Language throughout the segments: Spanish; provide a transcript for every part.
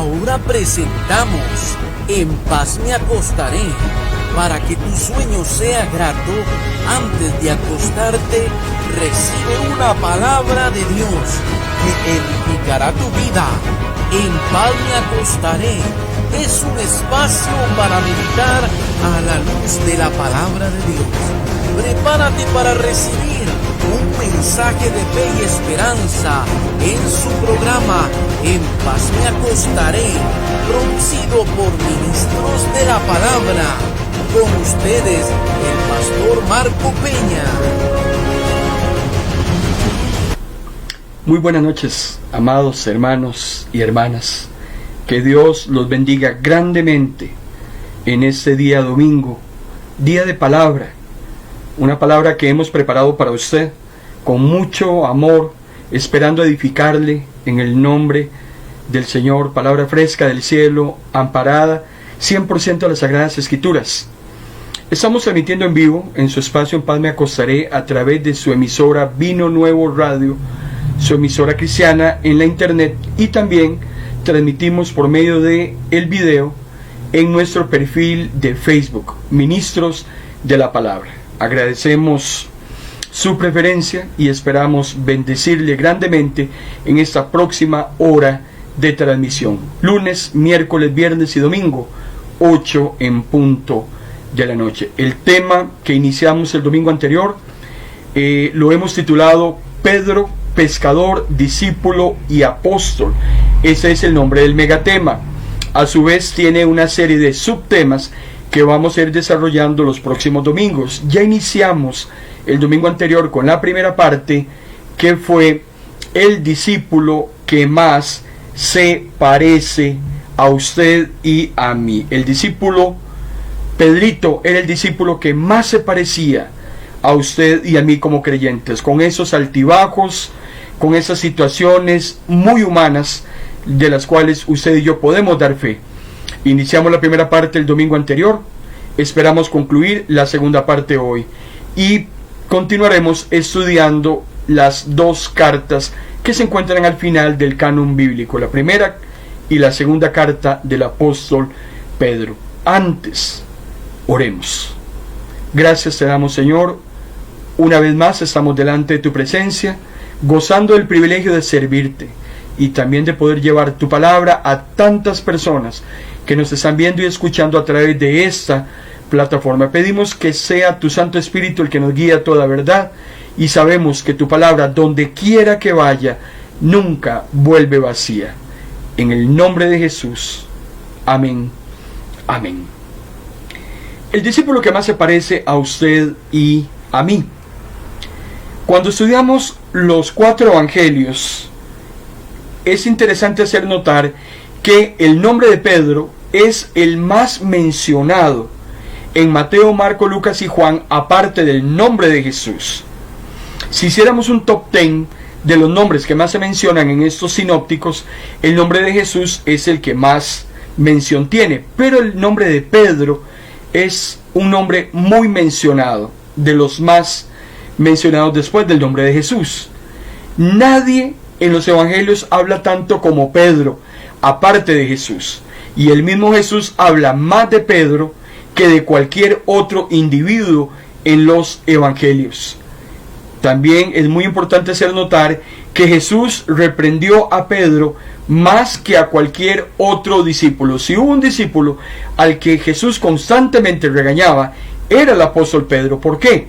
Ahora presentamos En paz me acostaré. Para que tu sueño sea grato, antes de acostarte, recibe una palabra de Dios que edificará tu vida. En paz me acostaré es un espacio para meditar a la luz de la palabra de Dios. Prepárate para recibir un mensaje de fe y esperanza en su programa En paz me acostaré, producido por ministros de la palabra. Con ustedes, el pastor Marco Peña. Muy buenas noches, amados hermanos y hermanas. Que Dios los bendiga grandemente en este día domingo, día de palabra. Una palabra que hemos preparado para usted con mucho amor, esperando edificarle en el nombre del Señor. Palabra fresca del cielo, amparada 100% a las Sagradas Escrituras. Estamos transmitiendo en vivo en su espacio En Paz me acostaré a través de su emisora Vino Nuevo Radio, su emisora cristiana en la internet, y también transmitimos por medio de el video en nuestro perfil de Facebook, Ministros de la Palabra. Agradecemos su preferencia y esperamos bendecirle grandemente en esta próxima hora de transmisión. Lunes, miércoles, viernes y domingo, 8 en punto de la noche. El tema que iniciamos el domingo anterior lo hemos titulado Pedro, pescador, discípulo y apóstol. Ese es el nombre del megatema. A su vez tiene una serie de subtemas que vamos a ir desarrollando los próximos domingos. Ya iniciamos el domingo anterior con la primera parte, que fue el discípulo que más se parece a usted y a mí. El discípulo Pedrito era el discípulo que más se parecía a usted y a mí como creyentes, con esos altibajos, con esas situaciones muy humanas de las cuales usted y yo podemos dar fe. Iniciamos la primera parte el domingo anterior, esperamos concluir la segunda parte hoy y continuaremos estudiando las dos cartas que se encuentran al final del canon bíblico, la primera y la segunda carta del apóstol Pedro. Antes, oremos. Gracias te damos, Señor. Una vez más estamos delante de tu presencia, gozando del privilegio de servirte y también de poder llevar tu palabra a tantas personas que nos están viendo y escuchando a través de esta plataforma. Pedimos que sea tu Santo Espíritu el que nos guíe a toda verdad, y sabemos que tu palabra, donde quiera que vaya, nunca vuelve vacía. En el nombre de Jesús. Amén. Amén. El discípulo que más se parece a usted y a mí. Cuando estudiamos los 4 evangelios, es interesante hacer notar que el nombre de Pedro es el más mencionado en Mateo, Marco, Lucas y Juan, aparte del nombre de Jesús. Si hiciéramos un top 10 de los nombres que más se mencionan en estos sinópticos, el nombre de Jesús es el que más mención tiene, pero el nombre de Pedro es un nombre muy mencionado, de los más mencionados después del nombre de Jesús. Nadie en los evangelios habla tanto como Pedro, aparte de Jesús, y el mismo Jesús habla más de Pedro que de cualquier otro individuo en los evangelios. También es muy importante hacer notar que Jesús reprendió a Pedro más que a cualquier otro discípulo. Si hubo un discípulo al que Jesús constantemente regañaba, era el apóstol Pedro. ¿Por qué?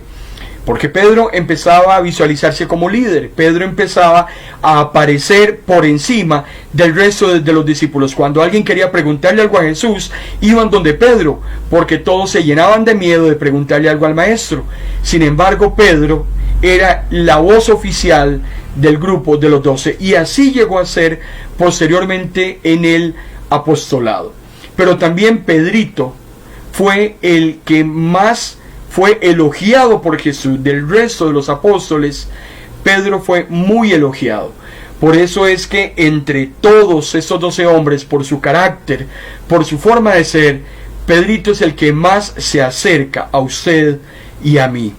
Porque Pedro empezaba a visualizarse como líder. Pedro empezaba a aparecer por encima del resto de los discípulos. Cuando alguien quería preguntarle algo a Jesús, iban donde Pedro, porque todos se llenaban de miedo de preguntarle algo al maestro. Sin embargo, Pedro era la voz oficial del grupo de los 12, y así llegó a ser posteriormente en el apostolado. Pero también Pedrito fue el que más fue elogiado por Jesús. Del resto de los apóstoles, Pedro fue muy elogiado. Por eso es que entre todos estos 12 hombres, por su carácter, por su forma de ser, Pedrito es el que más se acerca a usted y a mí.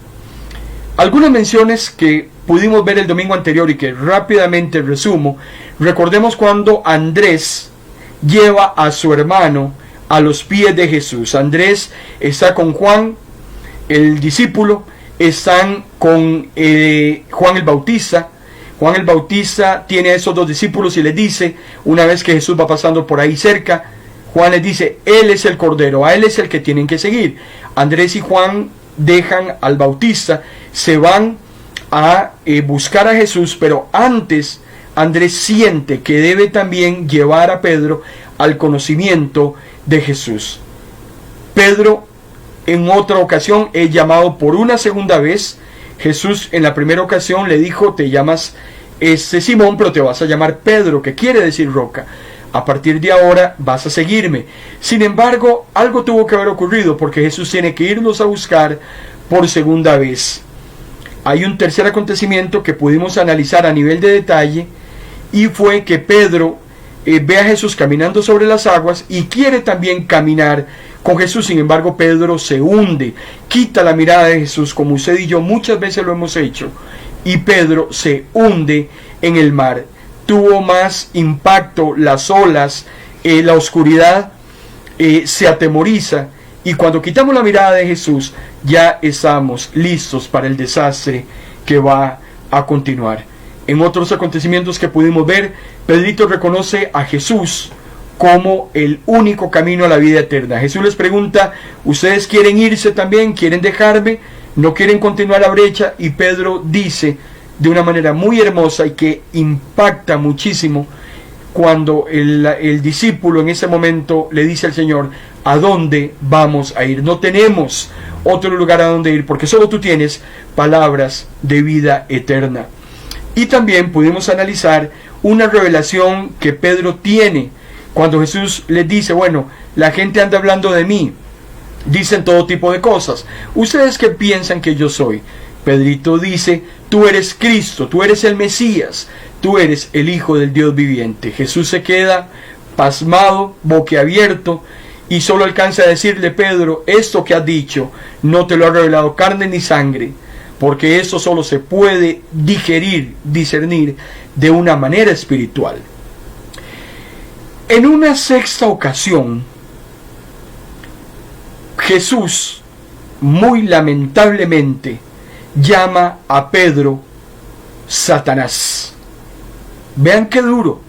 Algunas menciones que pudimos ver el domingo anterior y que rápidamente resumo. Recordemos cuando Andrés lleva a su hermano a los pies de Jesús. Andrés está con Juan, el discípulo, están con Juan el Bautista. Juan el Bautista tiene a esos dos discípulos y les dice, una vez que Jesús va pasando por ahí cerca, Juan les dice, Él es el Cordero, a Él es el que tienen que seguir. Andrés y Juan dejan al Bautista, se van a buscar a Jesús, pero antes Andrés siente que debe también llevar a Pedro al conocimiento de Jesús. Pedro en otra ocasión es llamado por una segunda vez. Jesús en la primera ocasión le dijo, te llamas Simón, pero te vas a llamar Pedro, que quiere decir roca. A partir de ahora vas a seguirme. Sin embargo, algo tuvo que haber ocurrido, porque Jesús tiene que irlos a buscar por segunda vez. Hay un tercer acontecimiento que pudimos analizar a nivel de detalle, y fue que Pedro ve a Jesús caminando sobre las aguas y quiere también caminar con Jesús. Sin embargo, Pedro se hunde, quita la mirada de Jesús, como usted y yo muchas veces lo hemos hecho, y Pedro se hunde en el mar. Tuvo más impacto las olas, la oscuridad, se atemoriza, y cuando quitamos la mirada de Jesús ya estamos listos para el desastre que va a continuar. En otros acontecimientos que pudimos ver, Pedrito reconoce a Jesús como el único camino a la vida eterna. Jesús les pregunta, ¿ustedes quieren irse también? ¿Quieren dejarme? ¿No quieren continuar la brecha? Y Pedro dice de una manera muy hermosa y que impacta muchísimo, cuando el discípulo en ese momento le dice al Señor, ¿a dónde vamos a ir? No tenemos otro lugar a donde ir, porque solo tú tienes palabras de vida eterna. Y también pudimos analizar una revelación que Pedro tiene cuando Jesús les dice, bueno, la gente anda hablando de mí, dicen todo tipo de cosas. ¿Ustedes qué piensan que yo soy? Pedrito dice, tú eres Cristo, tú eres el Mesías, tú eres el Hijo del Dios viviente. Jesús se queda pasmado, boquiabierto, y solo alcanza a decirle, Pedro, esto que has dicho no te lo ha revelado carne ni sangre, porque eso solo se puede discernir de una manera espiritual. En una sexta ocasión, Jesús, muy lamentablemente, llama a Pedro Satanás. Vean qué duro,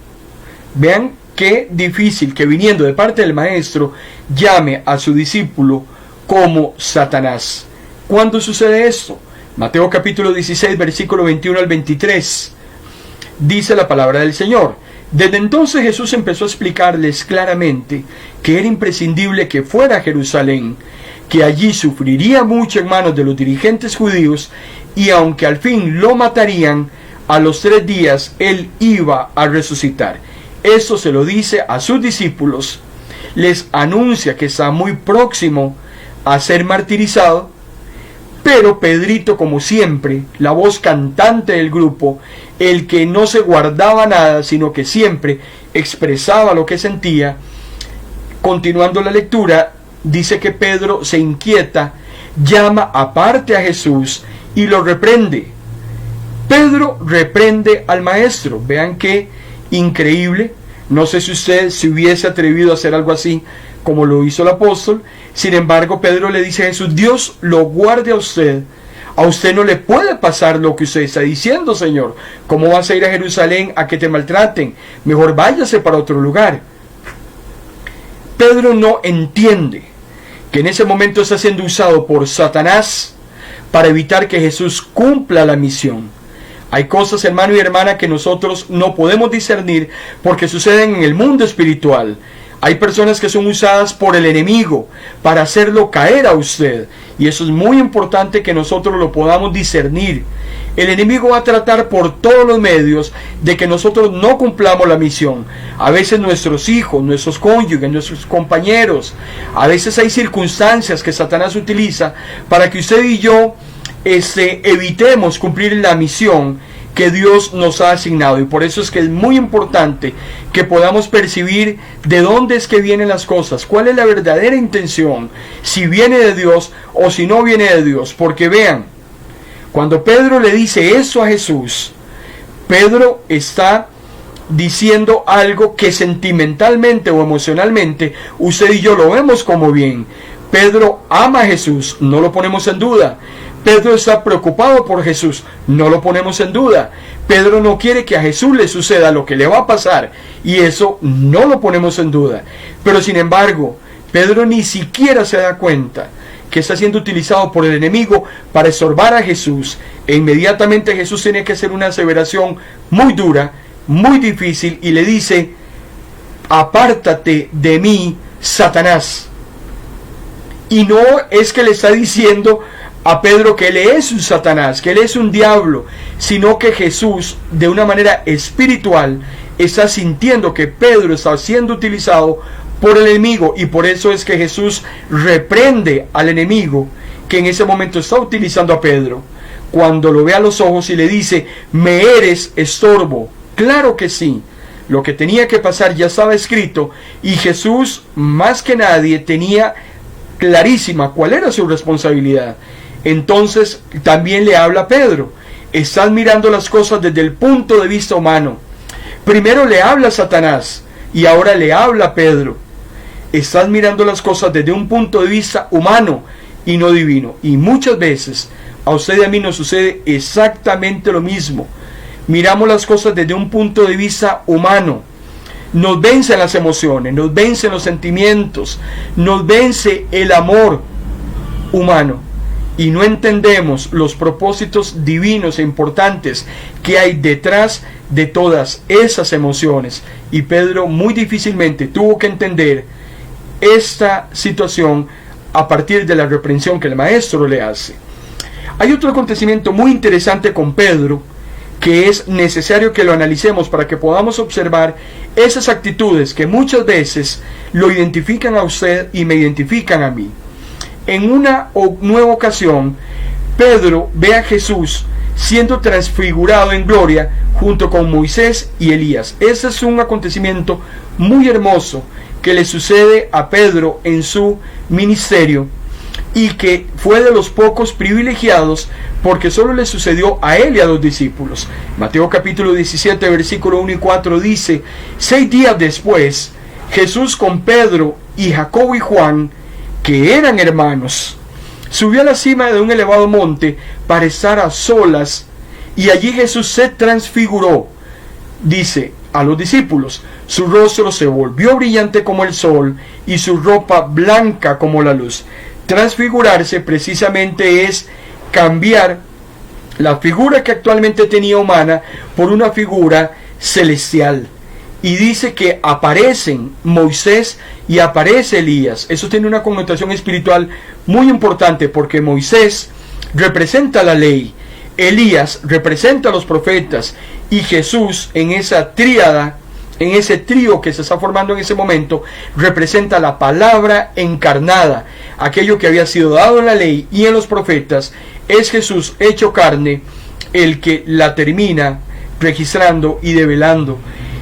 vean qué difícil que viniendo de parte del Maestro llame a su discípulo como Satanás. ¿Cuándo sucede esto? Mateo capítulo 16, versículo 21 al 23. Dice la palabra del Señor. Desde entonces Jesús empezó a explicarles claramente que era imprescindible que fuera a Jerusalén, que allí sufriría mucho en manos de los dirigentes judíos, y aunque al fin lo matarían, a los 3 días él iba a resucitar. Esto se lo dice a sus discípulos, les anuncia que está muy próximo a ser martirizado. Pero Pedrito, como siempre, la voz cantante del grupo, el que no se guardaba nada, sino que siempre expresaba lo que sentía, continuando la lectura, dice que Pedro se inquieta, llama aparte a Jesús y lo reprende. Pedro reprende al Maestro. Vean qué increíble. No sé si usted se hubiese atrevido a hacer algo así como lo hizo el apóstol. Sin embargo, Pedro le dice a Jesús, Dios lo guarde a usted no le puede pasar lo que usted está diciendo, Señor. ¿Cómo vas a ir a Jerusalén a que te maltraten? Mejor váyase para otro lugar. Pedro no entiende que en ese momento está siendo usado por Satanás para evitar que Jesús cumpla la misión. Hay cosas, hermano y hermana, que nosotros no podemos discernir porque suceden en el mundo espiritual. Hay personas que son usadas por el enemigo para hacerlo caer a usted. Y eso es muy importante que nosotros lo podamos discernir. El enemigo va a tratar por todos los medios de que nosotros no cumplamos la misión. A veces nuestros hijos, nuestros cónyuges, nuestros compañeros. A veces hay circunstancias que Satanás utiliza para que usted y yo evitemos cumplir la misión que Dios nos ha asignado. Y por eso es que es muy importante que podamos percibir de dónde es que vienen las cosas, cuál es la verdadera intención, si viene de Dios o si no viene de Dios. Porque vean, cuando Pedro le dice eso a Jesús, Pedro está diciendo algo que sentimentalmente o emocionalmente usted y yo lo vemos como bien. Pedro ama a Jesús, no lo ponemos en duda. Pedro está preocupado por Jesús, no lo ponemos en duda. Pedro no quiere que a Jesús le suceda lo que le va a pasar, y eso no lo ponemos en duda. Pero sin embargo, Pedro ni siquiera se da cuenta que está siendo utilizado por el enemigo para estorbar a Jesús, e inmediatamente Jesús tiene que hacer una aseveración muy dura, muy difícil, y le dice: apártate de mí, Satanás. Y no es que le está diciendo a Pedro que él es un Satanás, que él es un diablo, sino que Jesús, de una manera espiritual, está sintiendo que Pedro está siendo utilizado por el enemigo, y por eso es que Jesús reprende al enemigo que en ese momento está utilizando a Pedro, cuando lo ve a los ojos y le dice: me eres estorbo. Claro que sí, lo que tenía que pasar ya estaba escrito, y Jesús más que nadie tenía clarísima cuál era su responsabilidad. Entonces también le habla a Pedro: estás mirando las cosas desde el punto de vista humano. Primero le habla a Satanás y ahora le habla a Pedro. Estás mirando las cosas desde un punto de vista humano y no divino. Y muchas veces a usted y a mí nos sucede exactamente lo mismo. Miramos las cosas desde un punto de vista humano. Nos vencen las emociones, nos vencen los sentimientos, nos vence el amor humano, y no entendemos los propósitos divinos e importantes que hay detrás de todas esas emociones. Y Pedro muy difícilmente tuvo que entender esta situación a partir de la reprensión que el maestro le hace. Hay otro acontecimiento muy interesante con Pedro, que es necesario que lo analicemos para que podamos observar esas actitudes que muchas veces lo identifican a usted y me identifican a mí. En una nueva ocasión, Pedro ve a Jesús siendo transfigurado en gloria junto con Moisés y Elías. Ese es un acontecimiento muy hermoso que le sucede a Pedro en su ministerio, y que fue de los pocos privilegiados, porque solo le sucedió a él y a los discípulos. Mateo capítulo 17, versículo 1 y 4 dice: 6 días después, Jesús con Pedro y Jacobo y Juan, que eran hermanos, subió a la cima de un elevado monte para estar a solas, y allí Jesús se transfiguró, dice, a los discípulos. Su rostro se volvió brillante como el sol, y su ropa blanca como la luz. Transfigurarse precisamente es cambiar la figura que actualmente tenía humana por una figura celestial. Y dice que aparecen Moisés y aparece Elías. Eso tiene una connotación espiritual muy importante, porque Moisés representa la ley, Elías representa a los profetas, y Jesús, en esa tríada, en ese trío que se está formando en ese momento, representa la palabra encarnada. Aquello que había sido dado en la ley y en los profetas, es Jesús hecho carne el que la termina registrando y develando.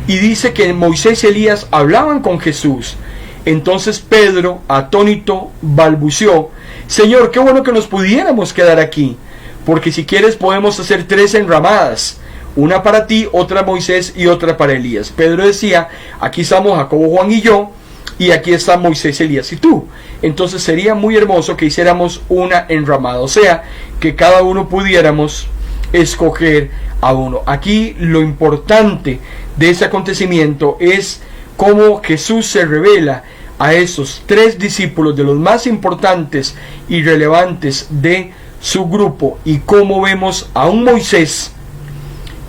Y dice que Moisés y Elías hablaban con Jesús. Entonces Pedro, atónito, balbuceó: Señor, qué bueno que nos pudiéramos quedar aquí, porque si quieres podemos hacer 3 enramadas, una para ti, otra Moisés y otra para Elías. Pedro decía: aquí estamos Jacobo, Juan y yo, y aquí están Moisés, Elías y tú. Entonces sería muy hermoso que hiciéramos una enramada, o sea, que cada uno pudiéramos escoger a uno. Aquí lo importante de ese acontecimiento es cómo Jesús se revela a esos 3 discípulos, de los más importantes y relevantes de su grupo, y cómo vemos a un Moisés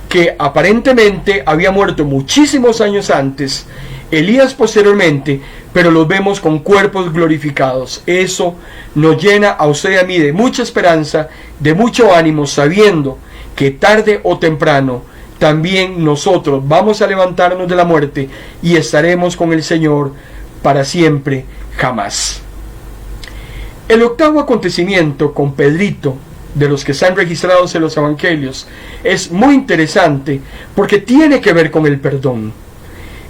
que aparentemente había muerto muchísimos años antes, Elías posteriormente, pero los vemos con cuerpos glorificados. Eso nos llena a usted y a mí de mucha esperanza, de mucho ánimo, sabiendo que tarde o temprano también nosotros vamos a levantarnos de la muerte y estaremos con el Señor para siempre, jamás. El octavo acontecimiento con Pedrito, de los que están registrados en los evangelios, es muy interesante porque tiene que ver con el perdón.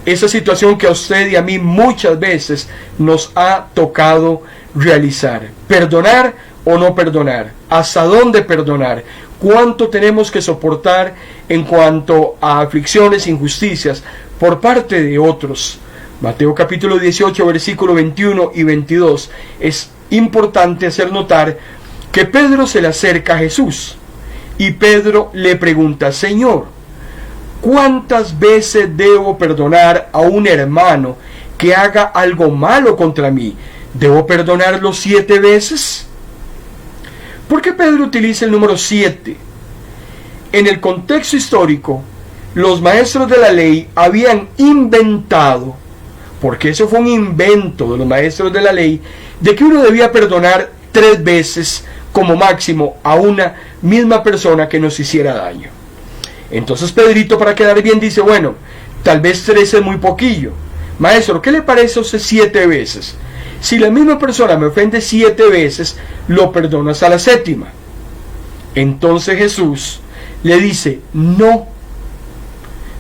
Esa situación que a usted y a mí muchas veces nos ha tocado realizar. Perdonar o no perdonar. ¿Hasta dónde perdonar? cuánto tenemos que soportar en cuanto a aflicciones, injusticias por parte de otros. Mateo capítulo 18, versículo 21 y 22. Es importante hacer notar que Pedro se le acerca a Jesús y Pedro le pregunta: Señor, ¿cuántas veces debo perdonar a un hermano que haga algo malo contra mí? ¿Debo perdonarlo 7 veces? ¿Por qué Pedro utiliza el número 7? En el contexto histórico, los maestros de la ley habían inventado, porque eso fue un invento de los maestros de la ley, de que uno debía perdonar 3 veces como máximo a una misma persona que nos hiciera daño. Entonces Pedrito, para quedar bien, dice: bueno, tal vez 3 es muy poquillo. Maestro, ¿qué le parece a usted 7 veces? Si la misma persona me ofende 7 veces, lo perdonas a la 7ª. Entonces Jesús le dice: no.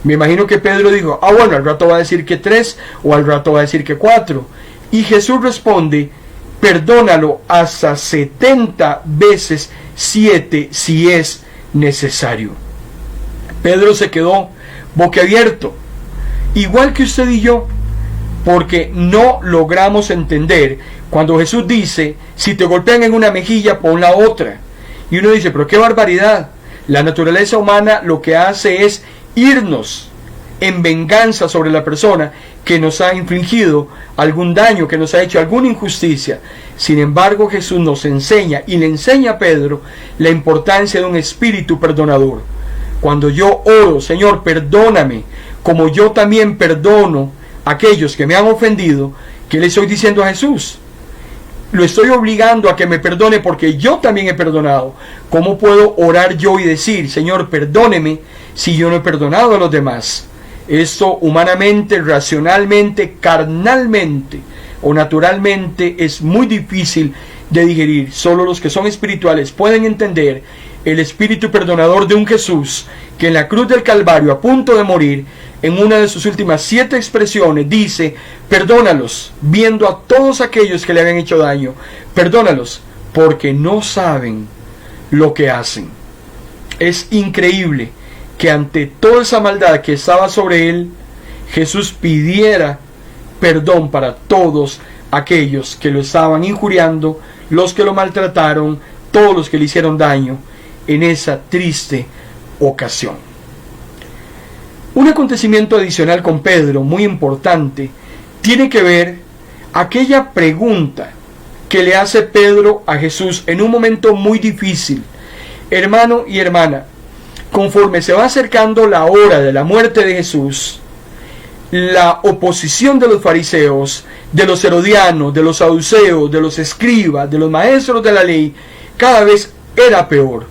Me imagino que Pedro dijo: bueno, al rato va a decir que 3, o al rato va a decir que 4. Y Jesús responde: perdónalo hasta 70 veces 7 si es necesario. Pedro se quedó boquiabierto, igual que usted y yo, porque no logramos entender cuando Jesús dice: si te golpean en una mejilla, pon la otra. Y uno dice: pero qué barbaridad. La naturaleza humana lo que hace es irnos en venganza sobre la persona que nos ha infligido algún daño, que nos ha hecho alguna injusticia. Sin embargo, Jesús nos enseña, y le enseña a Pedro, la importancia de un espíritu perdonador. Cuando yo oro: Señor, perdóname, como yo también perdono a aquellos que me han ofendido, ¿qué le estoy diciendo a Jesús? Lo estoy obligando a que me perdone porque yo también he perdonado. ¿Cómo puedo orar yo y decir: Señor, perdóneme, si yo no he perdonado a los demás? Esto humanamente, racionalmente, carnalmente o naturalmente es muy difícil de digerir. Solo los que son espirituales pueden entender el espíritu perdonador de un Jesús que en la cruz del Calvario, a punto de morir, en una de sus últimas 7 expresiones dice: perdónalos, viendo a todos aquellos que le habían hecho daño, perdónalos, porque no saben lo que hacen. Es increíble que ante toda esa maldad que estaba sobre él, Jesús pidiera perdón para todos aquellos que lo estaban injuriando, los que lo maltrataron, todos los que le hicieron daño en esa triste ocasión. Un acontecimiento adicional con Pedro, muy importante, tiene que ver aquella pregunta que le hace Pedro a Jesús en un momento muy difícil. Hermano y hermana, conforme se va acercando la hora de la muerte de Jesús, la oposición de los fariseos, de los herodianos, de los saduceos, de los escribas, de los maestros de la ley, cada vez era peor,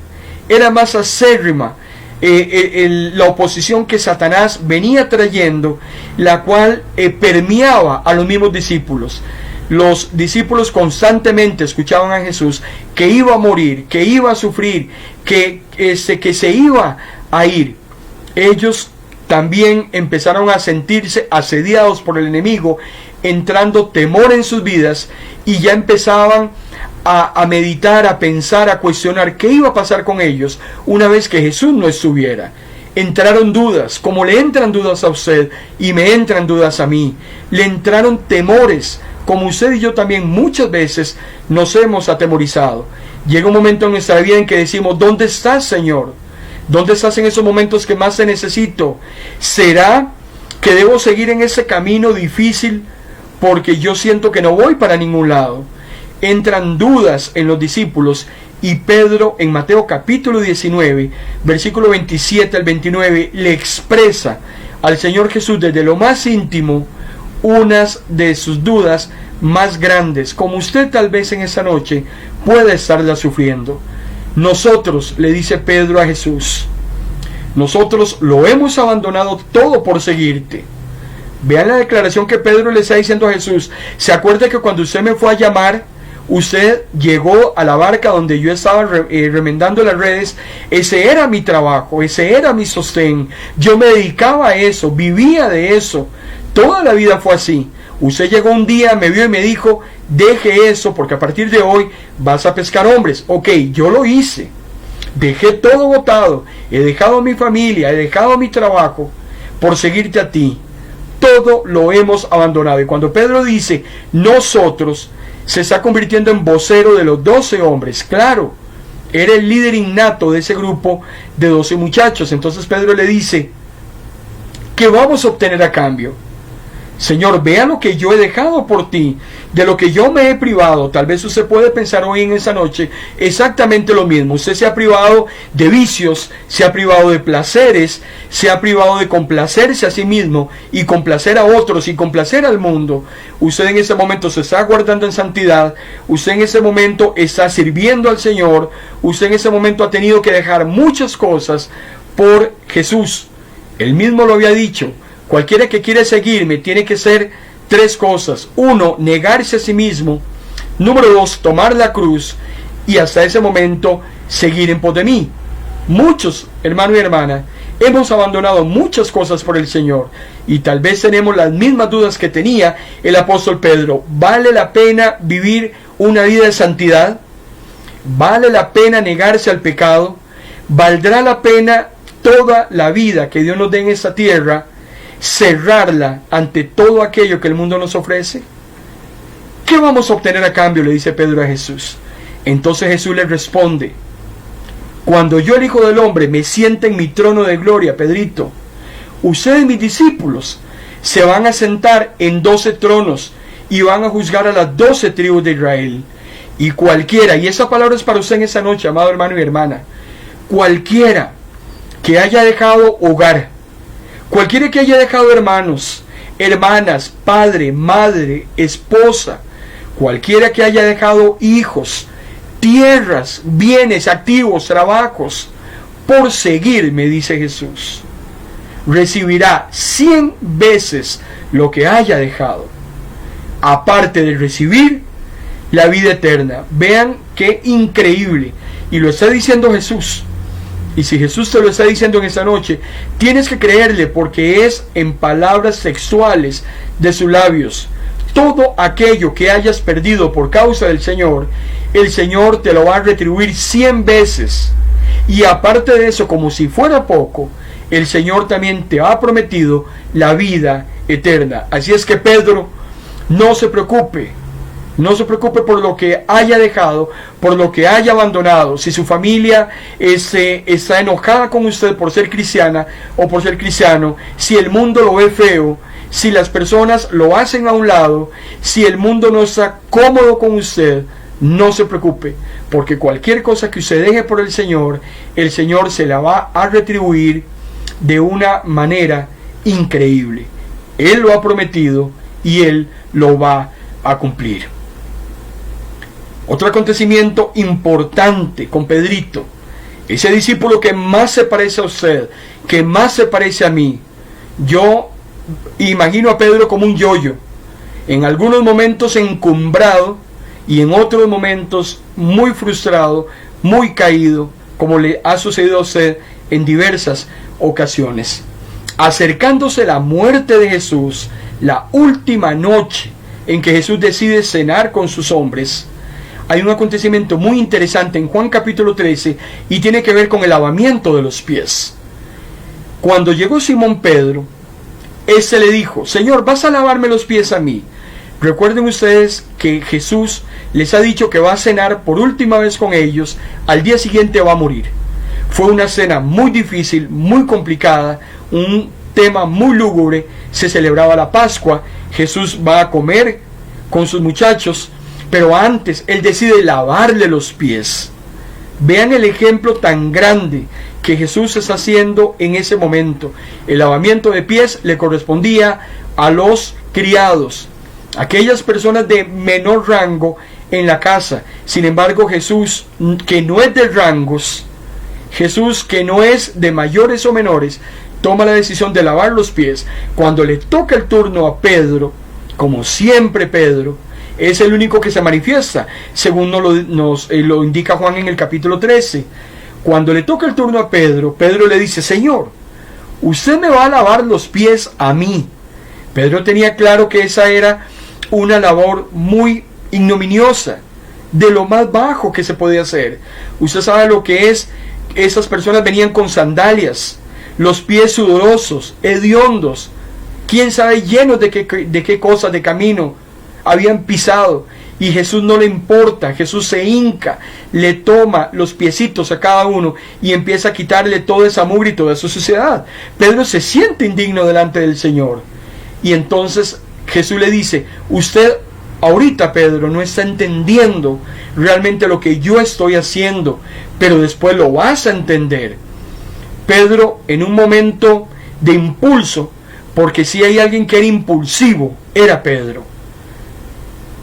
era más acérrima. La oposición que Satanás venía trayendo, la cual permeaba a los mismos discípulos. Los discípulos constantemente escuchaban a Jesús que iba a morir, que iba a sufrir, que se iba a ir. Ellos también empezaron a sentirse asediados por el enemigo, entrando temor en sus vidas, y ya empezaban a meditar, a pensar, a cuestionar qué iba a pasar con ellos una vez que Jesús no estuviera. Entraron dudas, como le entran dudas a usted y me entran dudas a mí. Le entraron temores, como usted y yo también muchas veces nos hemos atemorizado. Llega un momento en nuestra vida en que decimos: ¿dónde estás, Señor? ¿Dónde estás en esos momentos que más te necesito? ¿Será que debo seguir en ese camino difícil porque yo siento que no voy para ningún lado? Entran dudas en los discípulos, y Pedro en Mateo capítulo 19, versículo 27 al 29, le expresa al Señor Jesús desde lo más íntimo unas de sus dudas más grandes, como usted tal vez en esa noche pueda estarla sufriendo. Nosotros, le dice Pedro a Jesús, nosotros lo hemos abandonado todo por seguirte. Vean la declaración que Pedro le está diciendo a Jesús. ¿Se acuerda que cuando usted me fue a llamar, usted llegó a la barca donde yo estaba remendando las redes? Ese era mi trabajo, ese era mi sostén. Yo me dedicaba a eso, vivía de eso. Toda la vida fue así. Usted llegó un día, me vio y me dijo: deje eso porque a partir de hoy vas a pescar hombres. Ok, yo lo hice. Dejé todo botado, he dejado a mi familia, he dejado mi trabajo por seguirte a ti. Todo lo hemos abandonado. Y cuando Pedro dice nosotros, se está convirtiendo en vocero de los 12 hombres. Claro, era el líder innato de ese grupo de 12 muchachos. Entonces Pedro le dice, ¿qué vamos a obtener a cambio? Señor, vea lo que yo he dejado por ti, de lo que yo me he privado. Tal vez usted puede pensar hoy en esa noche exactamente lo mismo. Usted se ha privado de vicios, se ha privado de placeres, se ha privado de complacerse a sí mismo y complacer a otros y complacer al mundo. Usted en ese momento se está guardando en santidad, usted en ese momento está sirviendo al Señor, usted en ese momento ha tenido que dejar muchas cosas por Jesús. Él mismo lo había dicho. Cualquiera que quiere seguirme tiene que hacer 3 cosas. 1, negarse a sí mismo. Número 2, tomar la cruz. Y hasta ese momento seguir en pos de mí. Muchos, hermano y hermana, hemos abandonado muchas cosas por el Señor. Y tal vez tenemos las mismas dudas que tenía el apóstol Pedro. ¿Vale la pena vivir una vida de santidad? ¿Vale la pena negarse al pecado? ¿Valdrá la pena toda la vida que Dios nos dé en esta tierra cerrarla ante todo aquello que el mundo nos ofrece? ¿Qué vamos a obtener a cambio?, le dice Pedro a Jesús. Entonces Jesús le responde, cuando yo, el Hijo del Hombre, me siente en mi trono de gloria, Pedrito, ustedes, mis discípulos, se van a sentar en 12 tronos y van a juzgar a las 12 tribus de Israel. Y cualquiera, y esa palabra es para usted en esa noche, amado hermano y hermana, cualquiera que haya dejado hogar, cualquiera que haya dejado hermanos, hermanas, padre, madre, esposa, cualquiera que haya dejado hijos, tierras, bienes, activos, trabajos, por seguirme, dice Jesús, recibirá 100 veces lo que haya dejado, aparte de recibir la vida eterna. Vean qué increíble, y lo está diciendo Jesús. Y si Jesús te lo está diciendo en esta noche, tienes que creerle, porque es en palabras textuales de sus labios. Todo aquello que hayas perdido por causa del Señor, el Señor te lo va a retribuir 100 veces. Y aparte de eso, como si fuera poco, el Señor también te ha prometido la vida eterna. Así es que Pedro, no se preocupe. No se preocupe por lo que haya dejado, por lo que haya abandonado. Si su familia está enojada con usted por ser cristiana o por ser cristiano, si el mundo lo ve feo, si las personas lo hacen a un lado, si el mundo no está cómodo con usted, no se preocupe, porque cualquier cosa que usted deje por el Señor se la va a retribuir de una manera increíble. Él lo ha prometido y Él lo va a cumplir. Otro acontecimiento importante con Pedrito, ese discípulo que más se parece a usted, que más se parece a mí. Yo imagino a Pedro como un yoyo, en algunos momentos encumbrado y en otros momentos muy frustrado, muy caído, como le ha sucedido a usted en diversas ocasiones. Acercándose la muerte de Jesús, la última noche en que Jesús decide cenar con sus hombres, hay un acontecimiento muy interesante en Juan capítulo 13 y tiene que ver con el lavamiento de los pies. Cuando llegó Simón Pedro, éste le dijo, Señor, ¿vas a lavarme los pies a mí? Recuerden ustedes que Jesús les ha dicho que va a cenar por última vez con ellos, al día siguiente va a morir. Fue una cena muy difícil, muy complicada, un tema muy lúgubre. Se celebraba la Pascua, Jesús va a comer con sus muchachos, pero antes Él decide lavarle los pies. Vean el ejemplo tan grande que Jesús está haciendo en ese momento. El lavamiento de pies le correspondía a los criados, aquellas personas de menor rango en la casa. Sin embargo, Jesús, que no es de rangos, Jesús, que no es de mayores o menores, toma la decisión de lavar los pies. Cuando le toca el turno a Pedro, como siempre Pedro es el único que se manifiesta, según nos lo indica Juan en el capítulo 13. Cuando le toca el turno a Pedro, Pedro le dice, Señor, usted me va a lavar los pies a mí. Pedro tenía claro que esa era una labor muy ignominiosa, de lo más bajo que se podía hacer. Usted sabe lo que es esas personas venían con sandalias, los pies sudorosos, hediondos, quién sabe llenos de qué cosas de camino habían pisado. Y Jesús no le importa, Jesús se hinca, le toma los piecitos a cada uno y empieza a quitarle toda esa mugre y toda su suciedad. Pedro se siente indigno delante del Señor. Y entonces Jesús le dice, usted ahorita, Pedro, no está entendiendo realmente lo que yo estoy haciendo, pero después lo vas a entender. Pedro, en un momento de impulso, porque si hay alguien que era impulsivo, era Pedro.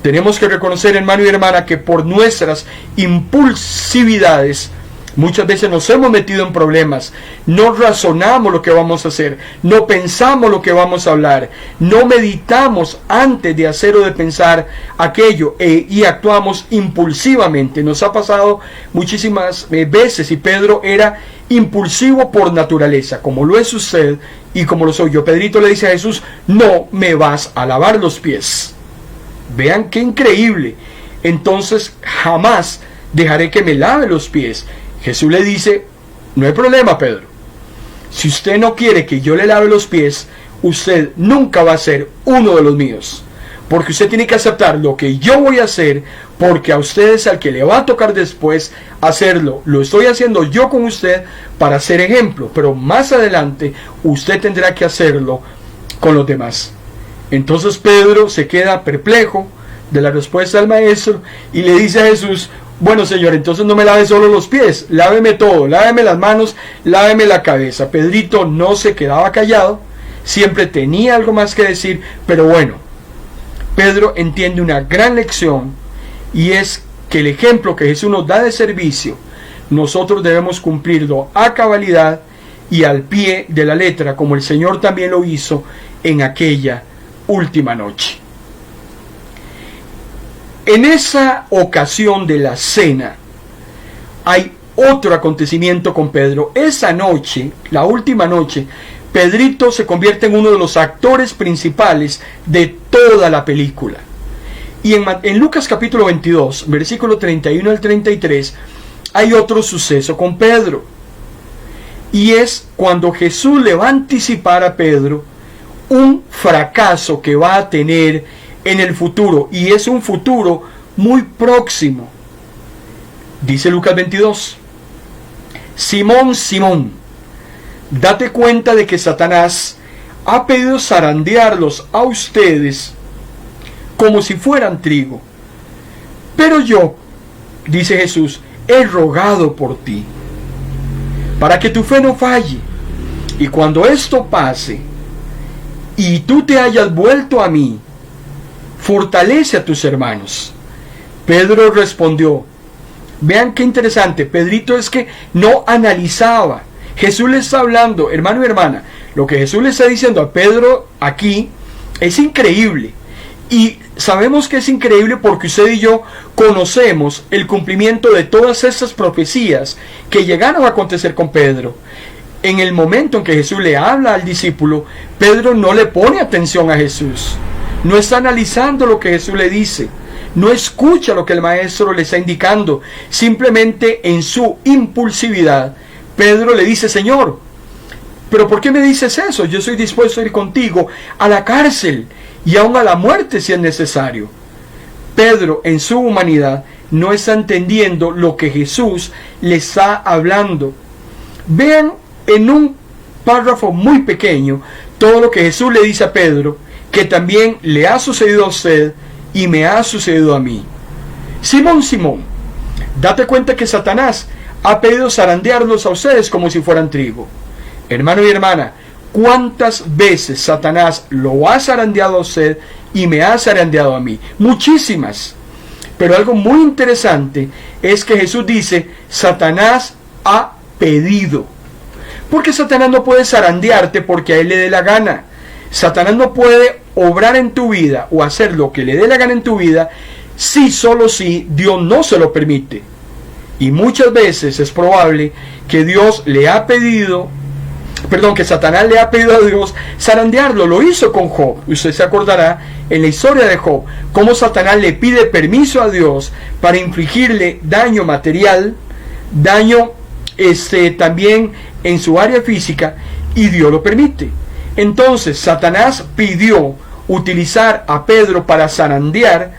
Tenemos que reconocer, hermano y hermana, que por nuestras impulsividades muchas veces nos hemos metido en problemas. No razonamos lo que vamos a hacer, no pensamos lo que vamos a hablar, no meditamos antes de hacer o de pensar aquello y actuamos impulsivamente. Nos ha pasado muchísimas veces y Pedro era impulsivo por naturaleza, como lo es usted y como lo soy yo. Pedrito le dice a Jesús, no me vas a lavar los pies. Vean qué increíble. Entonces jamás dejaré que me lave los pies. Jesús le dice, no hay problema, Pedro. Si usted no quiere que yo le lave los pies, usted nunca va a ser uno de los míos. Porque usted tiene que aceptar lo que yo voy a hacer, porque a usted es al que le va a tocar después hacerlo. Lo estoy haciendo yo con usted para ser ejemplo, pero más adelante usted tendrá que hacerlo con los demás. Entonces Pedro se queda perplejo de la respuesta del maestro y le dice a Jesús, bueno, Señor, entonces no me lave solo los pies, láveme todo, láveme las manos, láveme la cabeza. Pedrito no se quedaba callado, siempre tenía algo más que decir, pero bueno, Pedro entiende una gran lección y es que el ejemplo que Jesús nos da de servicio, nosotros debemos cumplirlo a cabalidad y al pie de la letra, como el Señor también lo hizo en aquella última noche. En esa ocasión de la cena hay otro acontecimiento con Pedro. Esa noche, la última noche, Pedrito se convierte en uno de los actores principales de toda la película. Y en Lucas capítulo 22, versículo 31 al 33, hay otro suceso con Pedro. Y es cuando Jesús le va a anticipar a Pedro un fracaso que va a tener en el futuro, y es un futuro muy próximo. Dice Lucas 22, Simón, Simón, date cuenta de que Satanás ha pedido zarandearlos a ustedes como si fueran trigo. Pero yo, dice Jesús, he rogado por ti, para que tu fe no falle, y cuando esto pase, y tú te hayas vuelto a mí, fortalece a tus hermanos. Pedro respondió, vean qué interesante, Pedrito es que no analizaba. Jesús le está hablando, hermano y hermana, lo que Jesús le está diciendo a Pedro aquí es increíble. Y sabemos que es increíble porque usted y yo conocemos el cumplimiento de todas estas profecías que llegaron a acontecer con Pedro. En el momento en que Jesús le habla al discípulo, Pedro no le pone atención a Jesús. No está analizando lo que Jesús le dice. No escucha lo que el maestro le está indicando. Simplemente en su impulsividad, Pedro le dice, Señor, ¿pero por qué me dices eso? Yo estoy dispuesto a ir contigo a la cárcel y aún a la muerte si es necesario. Pedro, en su humanidad, no está entendiendo lo que Jesús le está hablando. Vean en un párrafo muy pequeño todo lo que Jesús le dice a Pedro, que también le ha sucedido a usted y me ha sucedido a mí. Simón, Simón, date cuenta que Satanás ha pedido zarandearlos a ustedes como si fueran trigo. Hermano y hermana, ¿cuántas veces Satanás lo ha zarandeado a usted y me ha zarandeado a mí? Muchísimas. Pero algo muy interesante es que Jesús dice, Satanás ha pedido. Porque Satanás no puede zarandearte porque a él le dé la gana. Satanás no puede obrar en tu vida o hacer lo que le dé la gana en tu vida si solo si Dios no se lo permite. Y muchas veces es probable que que Satanás le ha pedido a Dios zarandearlo. Lo hizo con Job. Usted se acordará en la historia de Job cómo Satanás le pide permiso a Dios para infligirle daño material, daño también en su área física, y Dios lo permite. Entonces Satanás pidió utilizar a Pedro para zarandearlo,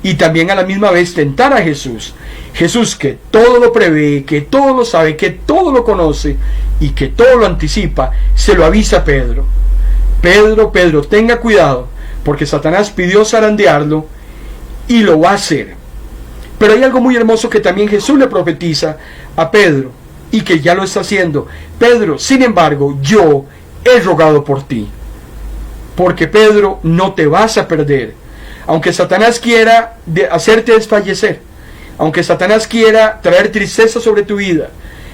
y también a la misma vez tentar a Jesús. Jesús, que todo lo prevé, que todo lo sabe, que todo lo conoce y que todo lo anticipa, se lo avisa a Pedro. Pedro, tenga cuidado, porque Satanás pidió zarandearlo y lo va a hacer. Pero hay algo muy hermoso que también Jesús le profetiza a Pedro, y que ya lo está haciendo. Pedro, sin embargo, yo he rogado por ti, porque Pedro, no te vas a perder. Aunque Satanás quiera hacerte desfallecer, aunque Satanás quiera traer tristeza sobre tu vida,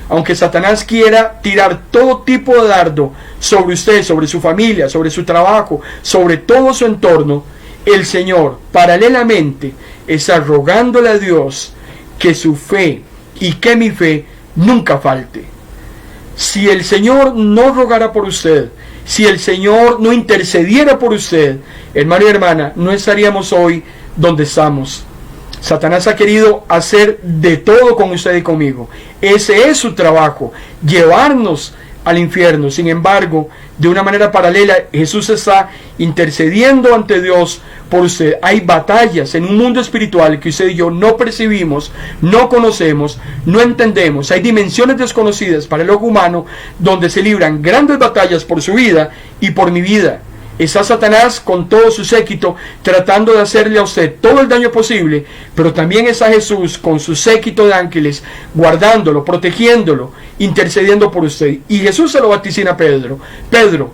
aunque Satanás quiera tirar todo tipo de dardo sobre usted, sobre su familia, sobre su trabajo, sobre todo su entorno, el Señor paralelamente está rogándole a Dios que su fe y que mi fe nunca falte. Si el Señor no rogara por usted, si el Señor no intercediera por usted, hermano y hermana, no estaríamos hoy donde estamos. Satanás ha querido hacer de todo con usted y conmigo. Ese es su trabajo, llevarnos al infierno. Sin embargo, de una manera paralela, Jesús está intercediendo ante Dios por usted. Hay batallas en un mundo espiritual que usted y yo no percibimos, no conocemos, no entendemos. Hay dimensiones desconocidas para el ojo humano donde se libran grandes batallas por su vida y por mi vida. Está Satanás con todo su séquito tratando de hacerle a usted todo el daño posible, pero también está Jesús con su séquito de ángeles guardándolo, protegiéndolo, intercediendo por usted. Y Jesús se lo vaticina a Pedro. Pedro,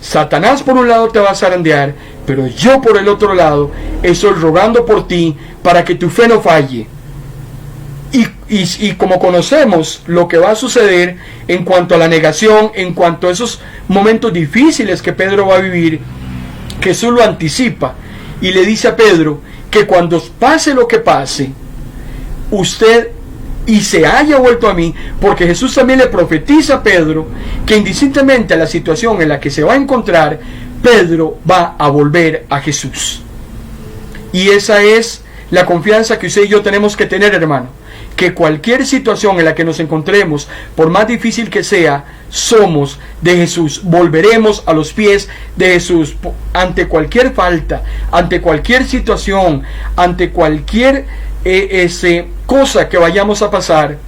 Satanás por un lado te va a zarandear, pero yo por el otro lado estoy rogando por ti para que tu fe no falle. Y como conocemos lo que va a suceder en cuanto a la negación, en cuanto a esos momentos difíciles que Pedro va a vivir, Jesús lo anticipa y le dice a Pedro que cuando pase lo que pase, usted y se haya vuelto a mí, porque Jesús también le profetiza a Pedro que indistintamente a la situación en la que se va a encontrar, Pedro va a volver a Jesús. Y esa es la confianza que usted y yo tenemos que tener, hermano, que cualquier situación en la que nos encontremos, por más difícil que sea, somos de Jesús. Volveremos a los pies de Jesús ante cualquier falta, ante cualquier situación, ante cualquier cosa que vayamos a pasar.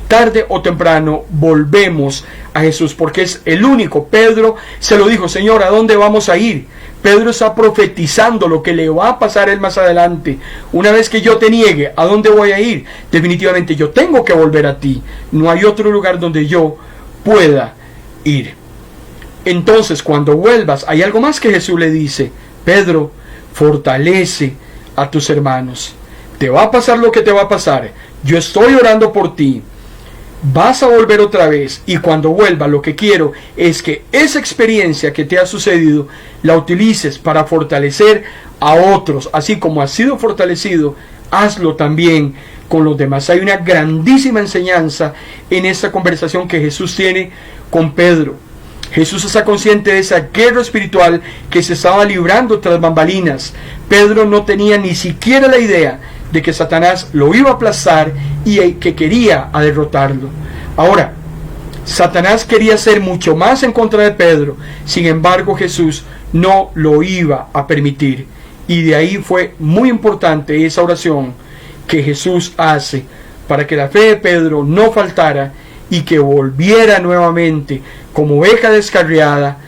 Tarde o temprano volvemos a Jesús, porque es el único. Pedro se lo dijo: Señor, ¿a dónde vamos a ir? Pedro está profetizando lo que le va a pasar a él más adelante. Una vez que yo te niegue, ¿a dónde voy a ir? Definitivamente yo tengo que volver a ti. No hay otro lugar donde yo pueda ir. Entonces, cuando vuelvas, hay algo más que Jesús le dice: Pedro, fortalece a tus hermanos. Te va a pasar lo que te va a pasar. Yo estoy orando por ti. Vas a volver otra vez, y cuando vuelva, lo que quiero es que esa experiencia que te ha sucedido la utilices para fortalecer a otros. Así como has sido fortalecido, hazlo también con los demás. Hay una grandísima enseñanza en esta conversación que Jesús tiene con Pedro. Jesús está consciente de esa guerra espiritual que se estaba librando tras bambalinas. Pedro no tenía ni siquiera la idea de que Satanás lo iba a aplastar y que quería derrotarlo. Ahora, Satanás quería hacer mucho más en contra de Pedro. Sin embargo, Jesús no lo iba a permitir. Y de ahí fue muy importante esa oración que Jesús hace para que la fe de Pedro no faltara y que volviera nuevamente como oveja descarriada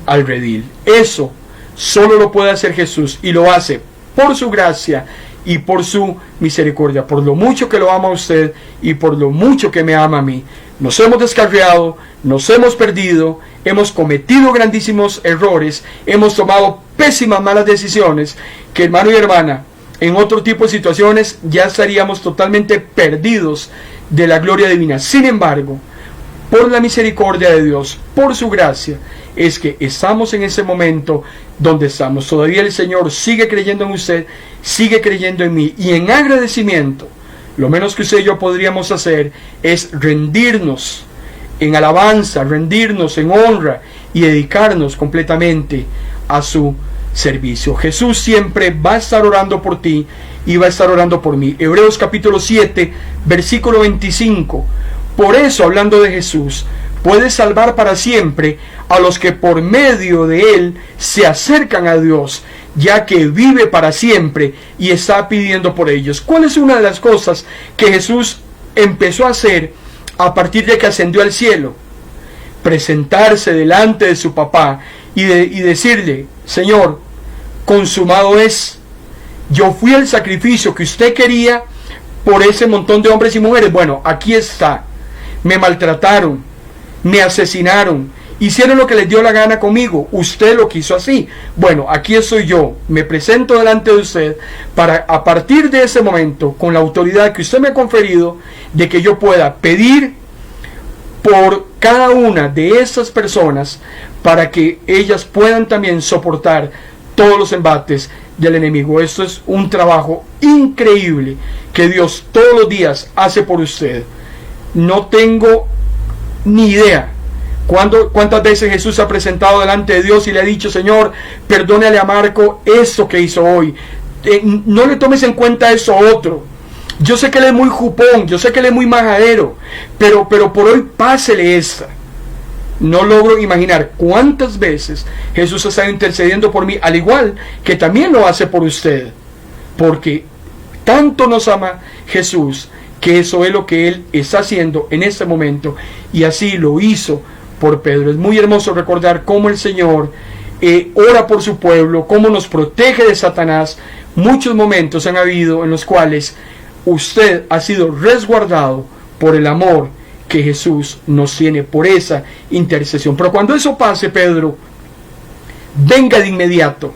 al redil. Eso solo lo puede hacer Jesús, y lo hace por su gracia y por su misericordia, por lo mucho que lo ama a usted y por lo mucho que me ama a mí. Nos hemos descarriado, nos hemos perdido, hemos cometido grandísimos errores, hemos tomado pésimas, malas decisiones, que, hermano y hermana, en otro tipo de situaciones ya estaríamos totalmente perdidos de la gloria divina. Sin embargo, por la misericordia de Dios, por su gracia, es que estamos en ese momento donde estamos. Todavía el Señor sigue creyendo en usted, sigue creyendo en mí, y en agradecimiento, lo menos que usted y yo podríamos hacer es rendirnos en alabanza, rendirnos en honra y dedicarnos completamente a su servicio. Jesús siempre va a estar orando por ti y va a estar orando por mí. Hebreos capítulo 7, versículo 25. Por eso, hablando de Jesús, puede salvar para siempre a los que por medio de Él se acercan a Dios, ya que vive para siempre y está pidiendo por ellos. ¿Cuál es una de las cosas que Jesús empezó a hacer a partir de que ascendió al cielo? Presentarse delante de su papá y decirle: Señor, consumado es. Yo fui el sacrificio que usted quería por ese montón de hombres y mujeres. Bueno, aquí está. Me maltrataron, me asesinaron, hicieron lo que les dio la gana conmigo. Usted lo quiso así. Bueno, aquí estoy yo. Me presento delante de usted para, a partir de ese momento, con la autoridad que usted me ha conferido, de que yo pueda pedir por cada una de esas personas para que ellas puedan también soportar todos los embates del enemigo. Esto es un trabajo increíble que Dios todos los días hace por usted. No tengo ni idea cuántas veces Jesús se ha presentado delante de Dios y le ha dicho: Señor, perdónale a Marco esto que hizo hoy, no le tomes en cuenta eso otro. Yo sé que él es muy jupón, yo sé que él es muy majadero, pero por hoy pásele esta. No logro imaginar cuántas veces Jesús ha estado intercediendo por mí, al igual que también lo hace por usted, porque tanto nos ama Jesús, que eso es lo que Él está haciendo en este momento, y así lo hizo por Pedro. Es muy hermoso recordar cómo el Señor ora por su pueblo, cómo nos protege de Satanás. Muchos momentos han habido en los cuales usted ha sido resguardado por el amor que Jesús nos tiene, por esa intercesión. Pero cuando eso pase, Pedro, venga de inmediato.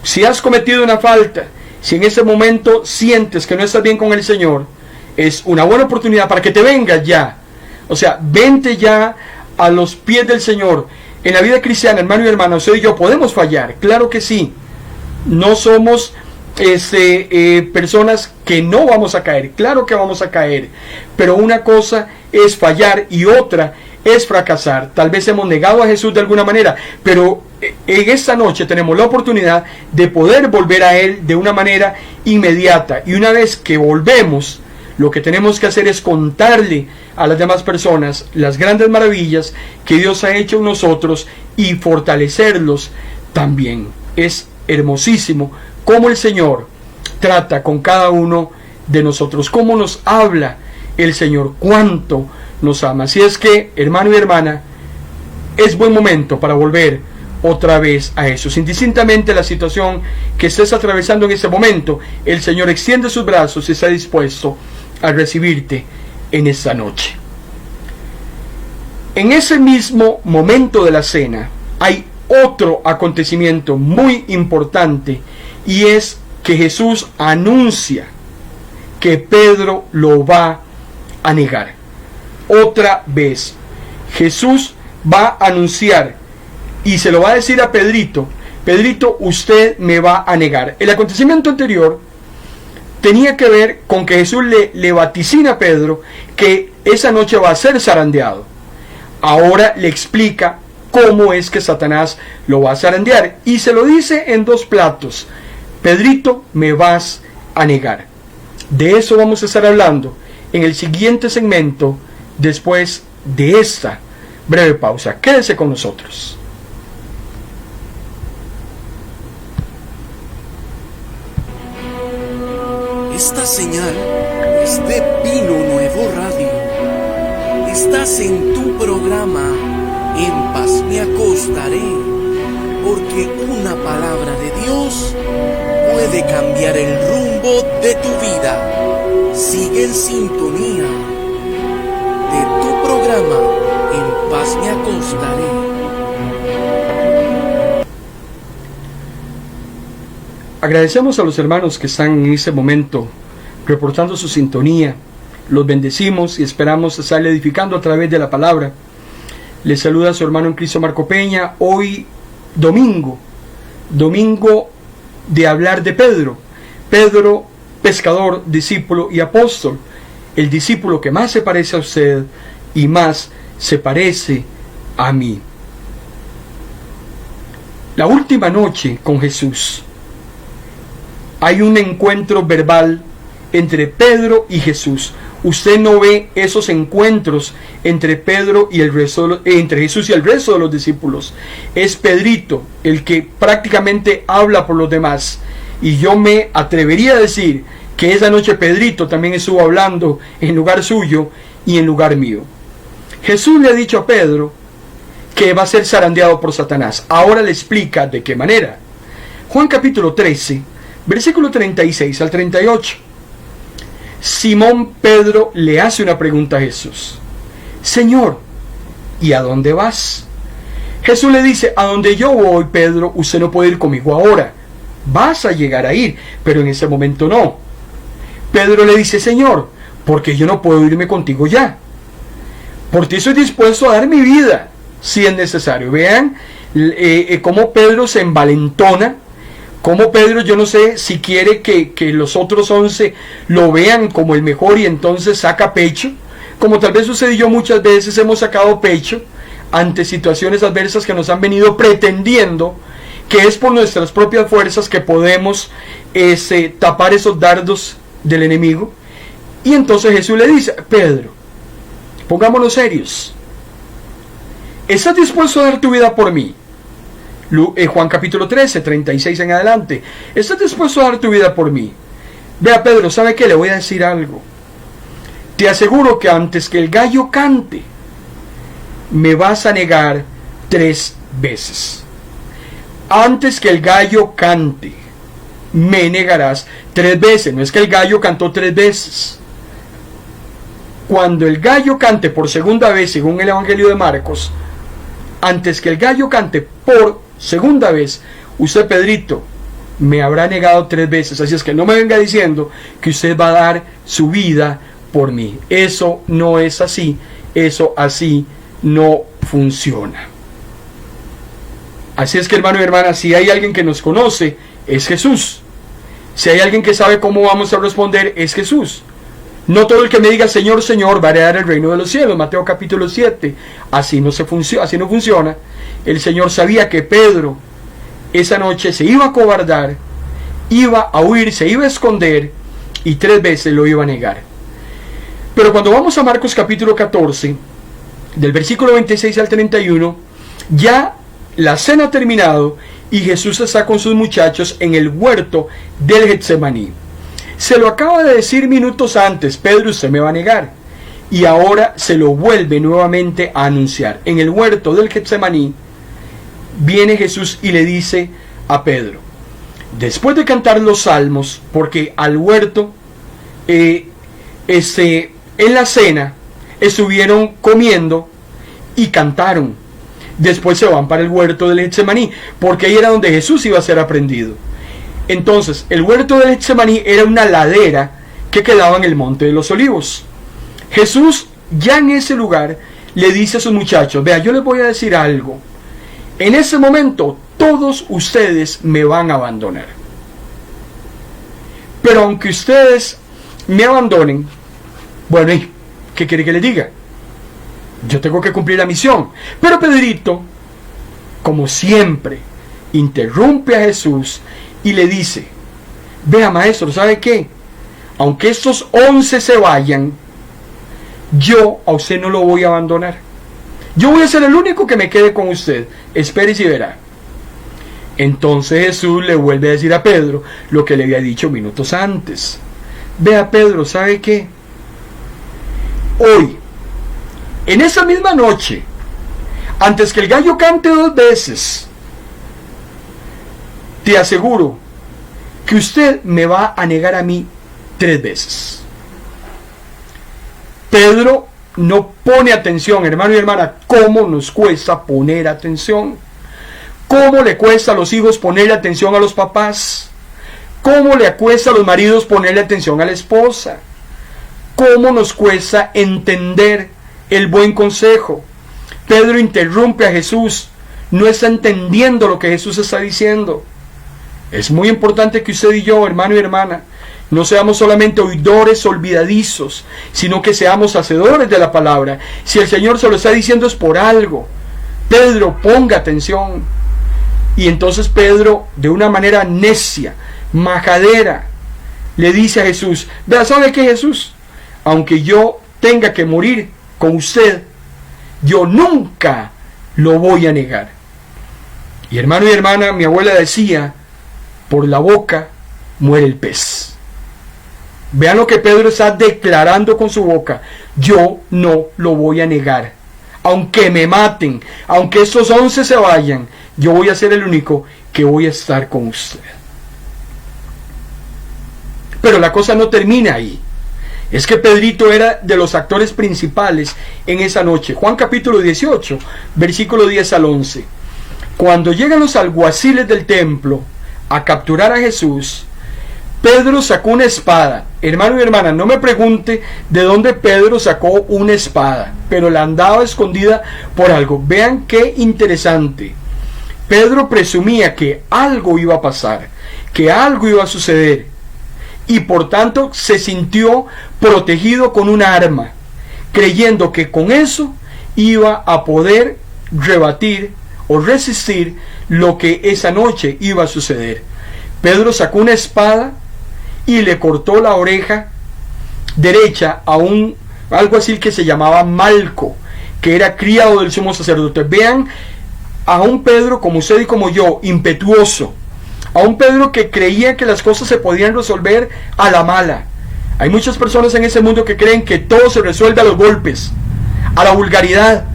Si has cometido una falta, si en ese momento sientes que no estás bien con el Señor, es una buena oportunidad para que te vengas ya. O sea, vente ya a los pies del Señor. En la vida cristiana, hermano y hermana, usted y yo podemos fallar, claro que sí. No somos personas que no vamos a caer, claro que vamos a caer, pero una cosa es fallar y otra es fracasar. Tal vez hemos negado a Jesús de alguna manera, pero en esta noche tenemos la oportunidad de poder volver a Él de una manera inmediata, y una vez que volvemos, lo que tenemos que hacer es contarle a las demás personas las grandes maravillas que Dios ha hecho en nosotros y fortalecerlos también. Es hermosísimo cómo el Señor trata con cada uno de nosotros, cómo nos habla el Señor, cuánto nos ama. Así es que, hermano y hermana, es buen momento para volver otra vez a eso. Indistintamente la situación que estés atravesando en ese momento, el Señor extiende sus brazos y está dispuesto a recibirte en esta noche. En ese mismo momento de la cena hay otro acontecimiento muy importante, y es que Jesús anuncia que Pedro lo va a negar. Otra vez Jesús va a anunciar y se lo va a decir a Pedrito: Pedrito, usted me va a negar. El acontecimiento anterior tenía que ver con que Jesús le vaticina a Pedro que esa noche va a ser zarandeado. Ahora le explica cómo es que Satanás lo va a zarandear, y se lo dice en dos platos: Pedrito, me vas a negar. De eso vamos a estar hablando en el siguiente segmento, después de esta breve pausa. Quédese con nosotros. Esta señal es de Pino Nuevo Radio. Estás en tu programa En Paz Me Acostaré, porque una palabra de Dios puede cambiar el rumbo de tu vida. Sigue en sintonía de tu programa En Paz Me Acostaré. Agradecemos a los hermanos que están en este momento reportando su sintonía. Los bendecimos y esperamos estarle edificando a través de la palabra. Les saluda a su hermano en Cristo, Marco Peña. Hoy domingo de hablar de Pedro. Pedro, pescador, discípulo y apóstol. El discípulo que más se parece a usted y más se parece a mí. La última noche con Jesús, hay un encuentro verbal entre Pedro y Jesús. usted no ve esos encuentros entre entre Jesús y el resto de los discípulos. Es Pedrito el que prácticamente habla por los demás. Y yo me atrevería a decir que esa noche Pedrito también estuvo hablando en lugar suyo y en lugar mío. Jesús le ha dicho a Pedro que va a ser zarandeado por Satanás. Ahora le explica de qué manera. Juan capítulo 13, versículo 36 al 38. Simón Pedro le hace una pregunta a Jesús. Señor, ¿y a dónde vas? Jesús le dice, a donde yo voy, Pedro, usted no puede ir conmigo ahora. Vas a llegar a ir, pero en ese momento no. Pedro le dice, Señor, porque yo no puedo irme contigo ya. Por ti soy dispuesto a dar mi vida, si es necesario. Vean cómo Pedro se envalentona. Como Pedro, yo no sé si quiere que los otros 11 lo vean como el mejor y entonces saca pecho, como tal vez sucedió muchas veces, hemos sacado pecho ante situaciones adversas que nos han venido pretendiendo que es por nuestras propias fuerzas que podemos tapar esos dardos del enemigo. Y entonces Jesús le dice, Pedro, pongámonos serios, ¿estás dispuesto a dar tu vida por mí? Juan capítulo 13, 36 en adelante. ¿Estás dispuesto a dar tu vida por mí? Vea, Pedro, ¿sabe qué? Le voy a decir algo. Te aseguro que antes que el gallo cante, me vas a negar 3 veces. Antes que el gallo cante, me negarás 3 veces. No es que el gallo cantó 3 veces. Cuando el gallo cante por segunda vez, según el Evangelio de Marcos, antes que el gallo cante por segunda vez, usted, Pedrito, me habrá negado 3 veces. Así es que no me venga diciendo que usted va a dar su vida por mí. Eso no es así. Eso así no funciona. Así es que, hermano y hermana, si hay alguien que nos conoce, es Jesús. Si hay alguien que sabe cómo vamos a responder, es Jesús. No todo el que me diga Señor, Señor va a heredar el reino de los cielos. Mateo capítulo 7. Así no funciona. El Señor sabía que Pedro esa noche se iba a acobardar, iba a huir, se iba a esconder y 3 veces lo iba a negar. Pero cuando vamos a Marcos capítulo 14, del versículo 26 al 31, ya la cena ha terminado y Jesús está con sus muchachos en el huerto del Getsemaní. Se lo acaba de decir minutos antes, Pedro, usted me va a negar. Y ahora se lo vuelve nuevamente a anunciar. En el huerto del Getsemaní viene Jesús y le dice a Pedro, después de cantar los salmos, porque al huerto, en la cena, estuvieron comiendo y cantaron. Después se van para el huerto del Getsemaní, porque ahí era donde Jesús iba a ser aprendido. Entonces, el huerto del Getsemaní era una ladera que quedaba en el monte de los olivos. Jesús, ya en ese lugar, le dice a sus muchachos, vea, yo les voy a decir algo. En ese momento, todos ustedes me van a abandonar. Pero aunque ustedes me abandonen, bueno, ¿y qué quiere que les diga? Yo tengo que cumplir la misión. Pero Pedrito, como siempre, interrumpe a Jesús y le dice, vea, maestro, ¿sabe qué? Aunque estos 11 se vayan, yo a usted no lo voy a abandonar. Yo voy a ser el único que me quede con usted. Espere y verá. Entonces Jesús le vuelve a decir a Pedro lo que le había dicho minutos antes. Vea, Pedro, ¿sabe qué? Hoy, en esa misma noche, antes que el gallo cante 2 veces, te aseguro que usted me va a negar a mí 3 veces. Pedro no pone atención, hermano y hermana. ¿Cómo nos cuesta poner atención? ¿Cómo le cuesta a los hijos ponerle atención a los papás? ¿Cómo le cuesta a los maridos ponerle atención a la esposa? ¿Cómo nos cuesta entender el buen consejo? Pedro interrumpe a Jesús. No está entendiendo lo que Jesús está diciendo. Es muy importante que usted y yo, hermano y hermana, no seamos solamente oidores olvidadizos, sino que seamos hacedores de la palabra. Si el Señor se lo está diciendo es por algo. Pedro, ponga atención. Y entonces Pedro, de una manera necia, majadera, le dice a Jesús, vea, ¿sabe qué, Jesús? aunque yo tenga que morir con usted, yo nunca lo voy a negar. Y hermano y hermana, mi abuela decía, por la boca muere el pez. Vean lo que Pedro está declarando con su boca: yo no lo voy a negar. Aunque me maten, aunque estos 11 se vayan, yo voy a ser el único que voy a estar con usted. Pero la cosa no termina ahí. Es que Pedrito era de los actores principales en esa noche. Juan capítulo 18, versículo 10 al 11. Cuando llegan los alguaciles del templo a capturar a Jesús, Pedro sacó una espada. Hermano y hermana, no me pregunte de dónde Pedro sacó una espada, pero la andaba escondida por algo. Vean qué interesante. Pedro presumía que algo iba a pasar, que algo iba a suceder, y por tanto se sintió protegido con una arma, creyendo que con eso iba a poder rebatir o resistir lo que esa noche iba a suceder. Pedro sacó una espada y le cortó la oreja derecha a un alguacil que se llamaba Malco, que era criado del sumo sacerdote. Vean a un Pedro como usted y como yo, impetuoso, a un Pedro que creía que las cosas se podían resolver a la mala. Hay muchas personas en ese mundo que creen que todo se resuelve a los golpes, a la vulgaridad.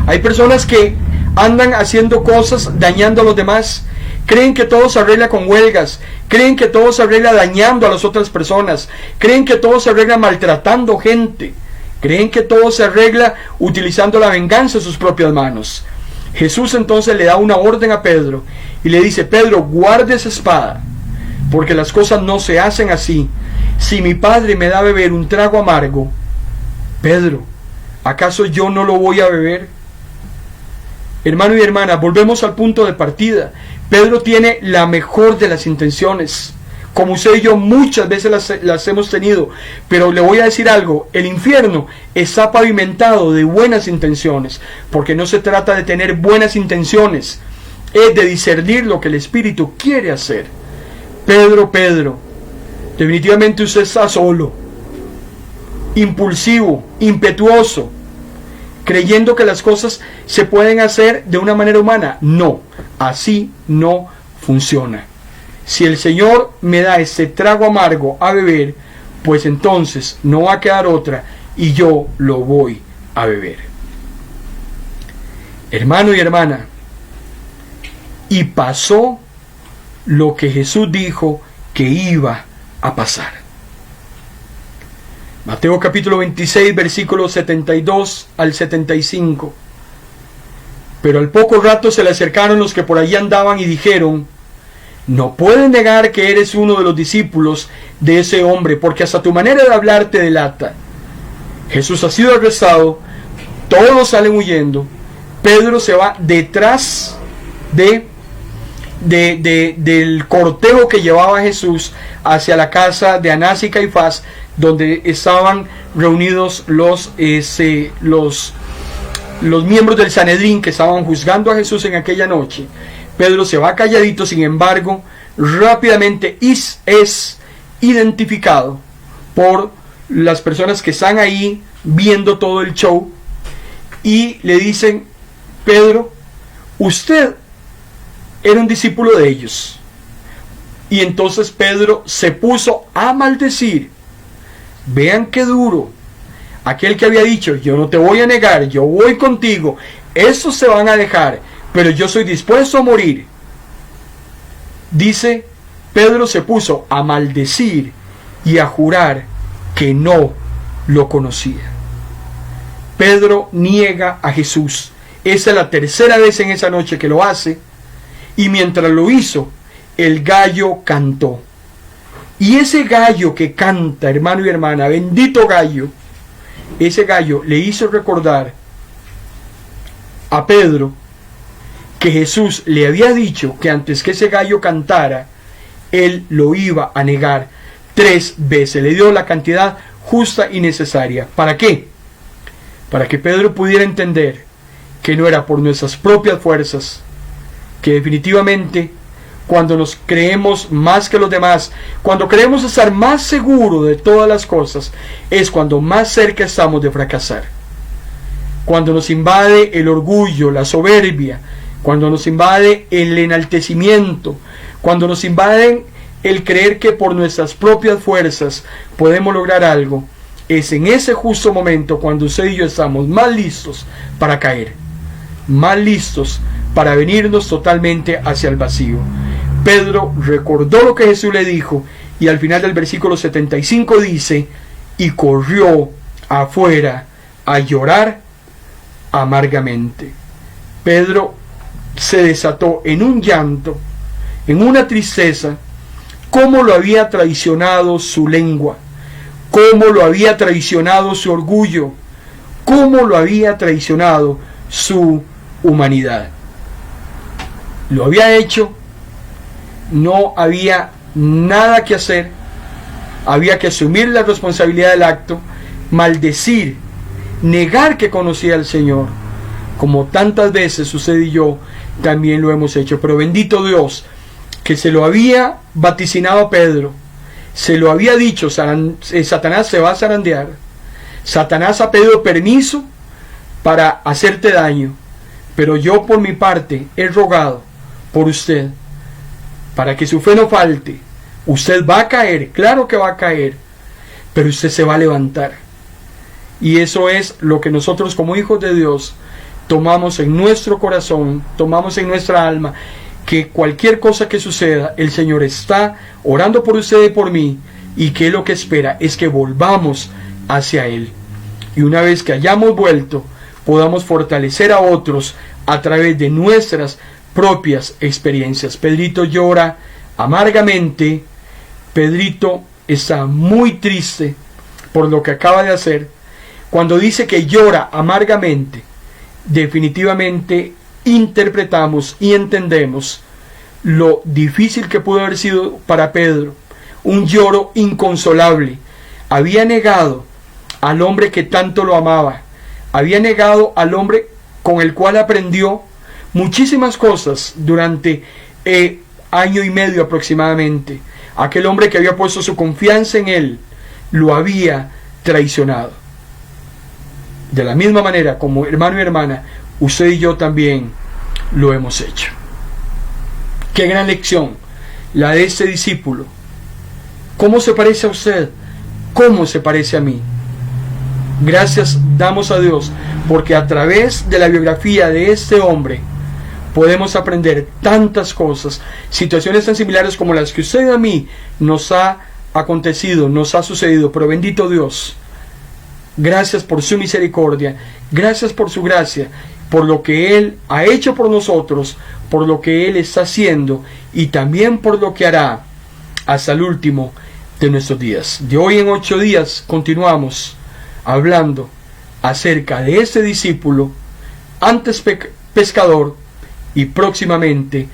Hay personas que andan haciendo cosas dañando a los demás. Creen que todo se arregla con huelgas. Creen que todo se arregla dañando a las otras personas. Creen que todo se arregla maltratando gente. Creen que todo se arregla utilizando la venganza en sus propias manos. Jesús entonces le da una orden a Pedro y le dice: Pedro, guarde esa espada, porque las cosas no se hacen así. Si mi padre me da a beber un trago amargo, Pedro, ¿acaso yo no lo voy a beber? Hermano y hermana, volvemos al punto de partida. Pedro tiene la mejor de las intenciones, como usted y yo muchas veces las hemos tenido, pero le voy a decir algo: el infierno está pavimentado de buenas intenciones, porque no se trata de tener buenas intenciones, es de discernir lo que el Espíritu quiere hacer. Pedro, definitivamente usted está solo, impulsivo, impetuoso, creyendo que las cosas se pueden hacer de una manera humana. No, así no funciona. Si el Señor me da ese trago amargo a beber, pues entonces no va a quedar otra y yo lo voy a beber. Hermano y hermana, y pasó lo que Jesús dijo que iba a pasar. Mateo capítulo 26, versículos 72 al 75. Pero al poco rato se le acercaron los que por allí andaban y dijeron: no puedes negar que eres uno de los discípulos de ese hombre, porque hasta tu manera de hablar te delata. Jesús ha sido arrestado, todos salen huyendo. Pedro se va detrás del cortejo que llevaba a Jesús hacia la casa de Anás y Caifás, donde estaban reunidos los miembros del Sanedrín que estaban juzgando a Jesús en aquella noche. Pedro se va calladito, sin embargo, rápidamente es identificado por las personas que están ahí viendo todo el show y le dicen: Pedro, usted era un discípulo de ellos. Y entonces Pedro se puso a maldecir. Vean qué duro. Aquel que había dicho: yo no te voy a negar, yo voy contigo, estos se van a dejar, pero yo soy dispuesto a morir. Dice, Pedro se puso a maldecir y a jurar que no lo conocía. Pedro niega a Jesús. Esa es la tercera vez en esa noche que lo hace. Y mientras lo hizo, el gallo cantó. Y ese gallo que canta, hermano y hermana, bendito gallo, ese gallo le hizo recordar a Pedro que Jesús le había dicho que antes que ese gallo cantara, él lo iba a negar 3 veces. Le dio la cantidad justa y necesaria. ¿Para qué? Para que Pedro pudiera entender que no era por nuestras propias fuerzas, que definitivamente cuando nos creemos más que los demás, cuando creemos estar más seguros de todas las cosas, es cuando más cerca estamos de fracasar. Cuando nos invade el orgullo, la soberbia, cuando nos invade el enaltecimiento, cuando nos invade el creer que por nuestras propias fuerzas podemos lograr algo, es en ese justo momento cuando usted y yo estamos más listos para caer, más listos para venirnos totalmente hacia el vacío. Pedro recordó lo que Jesús le dijo y al final del versículo 75 dice: y corrió afuera a llorar amargamente. Pedro se desató en un llanto, en una tristeza. Cómo lo había traicionado su lengua, cómo lo había traicionado su orgullo, cómo lo había traicionado su humanidad. Lo había hecho, no había nada que hacer, había que asumir la responsabilidad del acto, maldecir, negar que conocía al Señor, como tantas veces usted y yo también lo hemos hecho. Pero bendito Dios, que se lo había vaticinado a Pedro, se lo había dicho: Satanás se va a zarandear, Satanás ha pedido permiso para hacerte daño, pero yo por mi parte he rogado por usted, para que su fe no falte. Usted va a caer, claro que va a caer, pero usted se va a levantar. Y eso es lo que nosotros como hijos de Dios tomamos en nuestro corazón, tomamos en nuestra alma, que cualquier cosa que suceda, el Señor está orando por usted y por mí, y que lo que espera es que volvamos hacia Él. Y una vez que hayamos vuelto, podamos fortalecer a otros a través de nuestras propias experiencias. Pedrito llora amargamente. Pedrito está muy triste por lo que acaba de hacer. Cuando dice que llora amargamente, definitivamente interpretamos y entendemos lo difícil que pudo haber sido para Pedro. Un lloro inconsolable. Había negado al hombre que tanto lo amaba, había negado al hombre con el cual aprendió muchísimas cosas durante año y medio aproximadamente. Aquel hombre que había puesto su confianza en él, lo había traicionado. De la misma manera, como hermano y hermana, usted y yo también lo hemos hecho. Qué gran lección la de este discípulo. ¿Cómo se parece a usted? ¿Cómo se parece a mí? Gracias damos a Dios porque a través de la biografía de este hombre podemos aprender tantas cosas, situaciones tan similares como las que usted y a mí nos ha acontecido, nos ha sucedido. Pero bendito Dios, gracias por su misericordia, gracias por su gracia, por lo que Él ha hecho por nosotros, por lo que Él está haciendo y también por lo que hará hasta el último de nuestros días. De hoy en 8 días continuamos hablando acerca de este discípulo, antes pescador y próximamente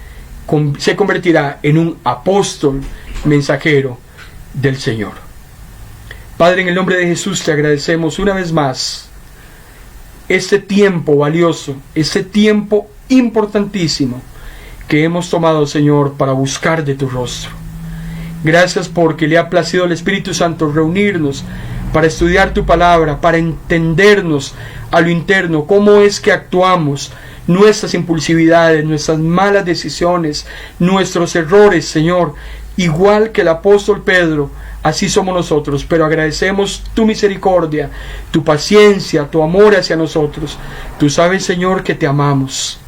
se convertirá en un apóstol mensajero del Señor. Padre, en el nombre de Jesús te agradecemos una vez más este tiempo valioso, este tiempo importantísimo que hemos tomado, Señor, para buscar de tu rostro. Gracias porque le ha placido al Espíritu Santo reunirnos para estudiar tu palabra, para entendernos a lo interno, cómo es que actuamos, nuestras impulsividades, nuestras malas decisiones, nuestros errores, Señor. Igual que el apóstol Pedro, así somos nosotros, pero agradecemos tu misericordia, tu paciencia, tu amor hacia nosotros. Tú sabes, Señor, que te amamos.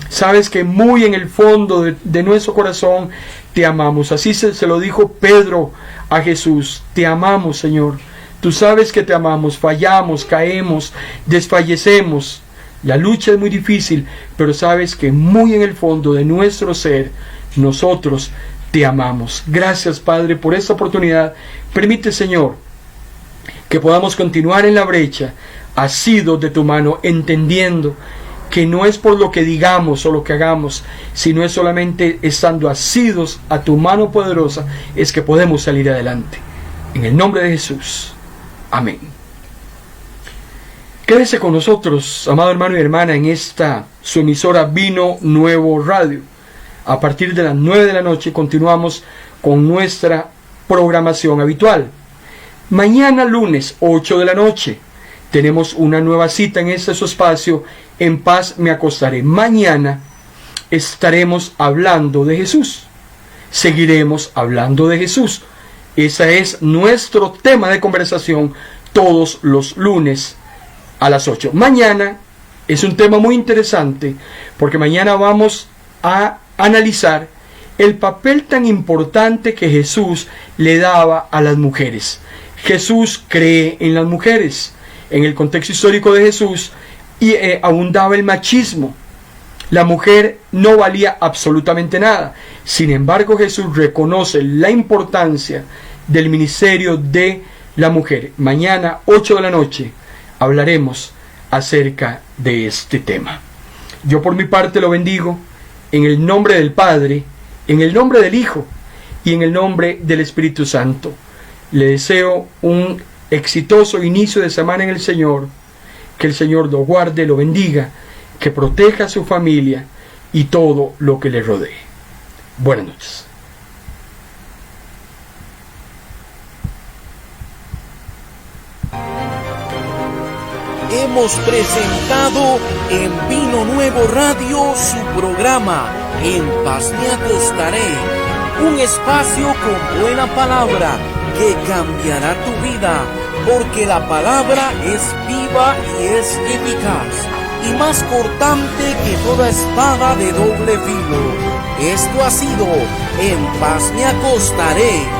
Sabes que muy en el fondo de nuestro corazón te amamos. Así se lo dijo Pedro a Jesús: te amamos, Señor. Tú sabes que te amamos, fallamos, caemos, desfallecemos. La lucha es muy difícil, pero sabes que muy en el fondo de nuestro ser, nosotros te amamos. Gracias, Padre, por esta oportunidad. Permite, Señor, que podamos continuar en la brecha, asidos de tu mano, entendiendo que no es por lo que digamos o lo que hagamos, sino es solamente estando asidos a tu mano poderosa, es que podemos salir adelante. En el nombre de Jesús. Amén. Quédese con nosotros, amado hermano y hermana, en esta su emisora Vino Nuevo Radio. a partir de las 9 de la noche continuamos con nuestra programación habitual. Mañana lunes 8 de la noche tenemos una nueva cita en este su espacio, En Paz Me Acostaré. Mañana estaremos hablando de Jesús. Seguiremos hablando de Jesús. Ese es nuestro tema de conversación todos los lunes a las 8. Mañana es un tema muy interesante porque mañana vamos a analizar el papel tan importante que Jesús le daba a las mujeres. Jesús cree en las mujeres. En el contexto histórico de Jesús abundaba el machismo. La mujer no valía absolutamente nada. Sin embargo, Jesús reconoce la importancia del ministerio de la mujer. Mañana, 8 de la noche, hablaremos acerca de este tema. Yo por mi parte lo bendigo en el nombre del Padre, en el nombre del Hijo y en el nombre del Espíritu Santo. Le deseo un exitoso inicio de semana en el Señor. Que el Señor lo guarde, lo bendiga, que proteja a su familia y todo lo que le rodee. Buenas noches. Hemos presentado en Vino Nuevo Radio su programa En Paz Me Acostaré, un espacio con buena palabra que cambiará tu vida, porque la palabra es viva y es eficaz, y más cortante que toda espada de doble filo. Esto ha sido En Paz Me Acostaré.